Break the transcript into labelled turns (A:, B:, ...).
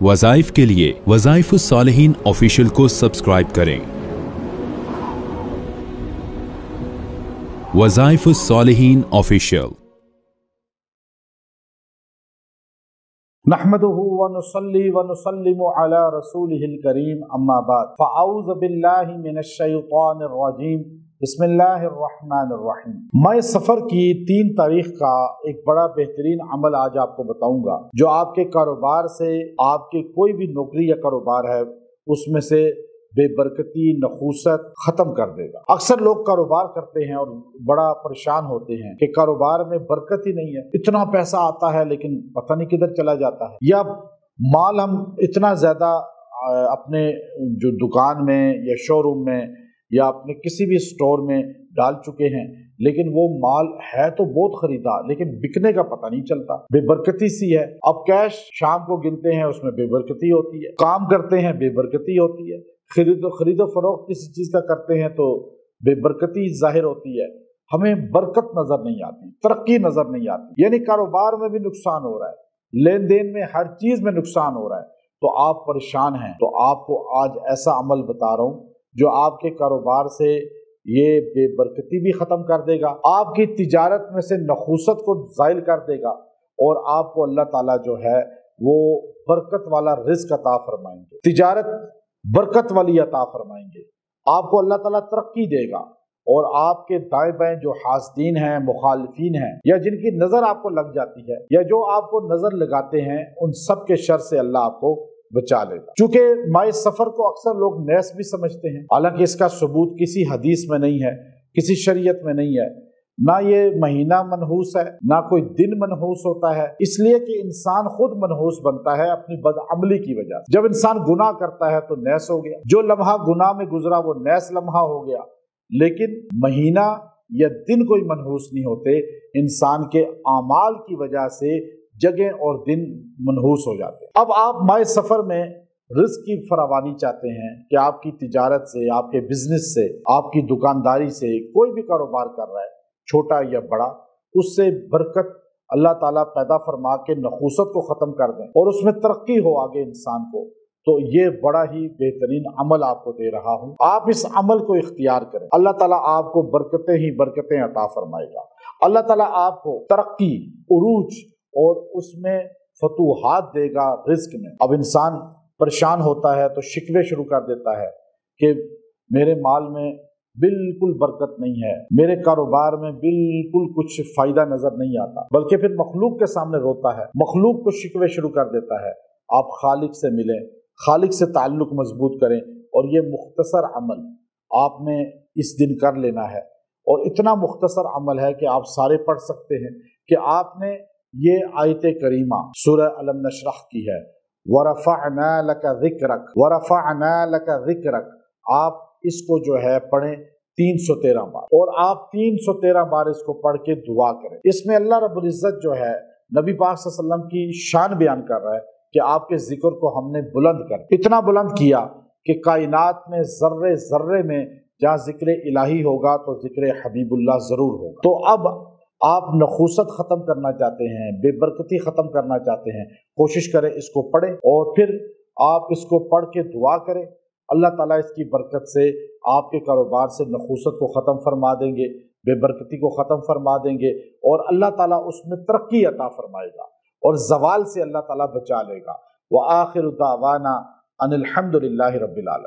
A: वज़ाइफ के लिए वज़ाइफुस्सालिहीन ऑफिशियल को सब्सक्राइब करें। वज़ाइफुस्सालिहीन ऑफिशियल।
B: नहमदुहु व नुसल्ली व नुसल्लिमु अला रसूलिहिल करीम, अम्मा बाद, फ़अऊज़ु बिल्लाहि मिनश शैतानिर रजीम, बिस्मिल्लाहिर रहमानिर रहीम। मैं सफ़र की 3 तारीख का एक बड़ा बेहतरीन अमल आज आपको बताऊंगा, जो आपके कारोबार से, आपके कोई भी नौकरी या कारोबार है उसमें से बेबरकती, नखूसत खत्म कर देगा। अक्सर लोग कारोबार करते हैं और बड़ा परेशान होते हैं कि कारोबार में बरकत ही नहीं है, इतना पैसा आता है लेकिन पता नहीं किधर चला जाता है, या माल हम इतना ज्यादा अपने जो दुकान में या शोरूम में या अपने किसी भी स्टोर में डाल चुके हैं, लेकिन वो माल है तो बहुत खरीदा लेकिन बिकने का पता नहीं चलता, बेबरकती सी है। अब कैश शाम को गिनते हैं उसमें बेबरकती होती है, काम करते हैं बेबरकती होती है, खरीदो फरोख्त किसी चीज का करते हैं तो बेबरकती जाहिर होती है, हमें बरकत नजर नहीं आती, तरक्की नजर नहीं आती, यानी कारोबार में भी नुकसान हो रहा है, लेन देन में, हर चीज में नुकसान हो रहा है। तो आप परेशान हैं, तो आपको आज ऐसा अमल बता रहा हूं जो आपके कारोबार से ये बेबरकती भी खत्म कर देगा, आपकी तिजारत में से नखूसत को ज़ाइल कर देगा और आपको अल्लाह ताला जो है वो बरकत वाला रिज़्क अता फरमाएंगे, तिजारत बरकत वाली अता फरमाएंगे, आपको अल्लाह ताला तरक्की देगा। और आपके दाएं बाएं जो हासदीन हैं, मुखालिफीन हैं, या जिनकी नज़र आपको लग जाती है या जो आपको नज़र लगाते हैं, उन सब के शर से अल्लाह आपको बचा लेगा। चूंकि माए सफर को अक्सर लोग नैस भी समझते हैं, हालांकि इसका सबूत किसी हदीस में नहीं है, किसी शरीयत में नहीं है, ना ये महीना मनहूस है, ना कोई दिन मनहूस होता है, इसलिए कि इंसान खुद मनहूस बनता है अपनी बदअमली की वजह से। जब इंसान गुनाह करता है तो नैस हो गया, जो लम्हा गुनाह में गुजरा वो नैस लम्हा हो गया, लेकिन महीना या दिन कोई मनहूस नहीं होते, इंसान के आमाल की वजह से जगह और दिन मनहूस हो जाते हैं। अब आप माए सफर में रिस्क की फरावानी चाहते हैं कि आपकी तिजारत से, आपके बिजनेस से, आपकी दुकानदारी से, कोई भी कारोबार कर रहा है छोटा या बड़ा, उससे बरकत अल्लाह ताला पैदा फरमा के नखूसत को ख़त्म कर दें और उसमें तरक्की हो आगे इंसान को, तो ये बड़ा ही बेहतरीन अमल आपको दे रहा हूँ। आप इस अमल को इख्तियार करें, अल्लाह ताला आपको बरकतें ही बरकतें अता फरमाएगा। अल्लाह ताला आपको तरक्की, उरूज और उसमें फतूहात देगा रिस्क में। अब इंसान परेशान होता है तो शिकवे शुरू कर देता है कि मेरे माल में बिल्कुल बरकत नहीं है, मेरे कारोबार में बिल्कुल कुछ फायदा नजर नहीं आता, बल्कि फिर मखलूक के सामने रोता है, मखलूक को शिकवे शुरू कर देता है। आप खालिक से मिलें, खालिक से ताल्लुक मजबूत करें, और ये मुख्तसर अमल आपने इस दिन कर लेना है। और इतना मुख्तसर अमल है कि आप सारे पढ़ सकते हैं कि आपने ये आयत करीमा सूरह अलम नशरह की है, वरफ़अना लका ज़िक्रक, वरफ़अना लका ज़िक्रक, आप इसको जो है पढ़ें 313 बार, और आप 313 बार इसको पढ़ के दुआ करें। इसमें अल्लाह रब्बुल इज़्ज़त जो है नबी पाक सल्लल्लाहु अलैहि वसल्लम की शान बयान कर रहा है कि आपके जिक्र को हमने बुलंद कर, इतना बुलंद किया कि कायनात में ज़र्रे ज़र्रे में जहाँ जिक्र इलाही होगा तो जिक्र हबीबुल्लाह ज़रूर होगा। तो अब आप नखूसत ख़त्म करना चाहते हैं, बेबरकती ख़त्म करना चाहते हैं, कोशिश करें इसको पढ़ें और फिर आप इसको पढ़ के दुआ करें। अल्लाह ताला इसकी बरकत से आपके कारोबार से नखूसत को ख़त्म फरमा देंगे, बेबरकती को ख़त्म फरमा देंगे, और अल्लाह ताला उसमें तरक्की अता फरमाएगा और ज़वाल से अल्लाह ताला बचा लेगा। व आखिरु दावाना अनिल हम्दुलिल्लाहि रब्बिल आलमीन।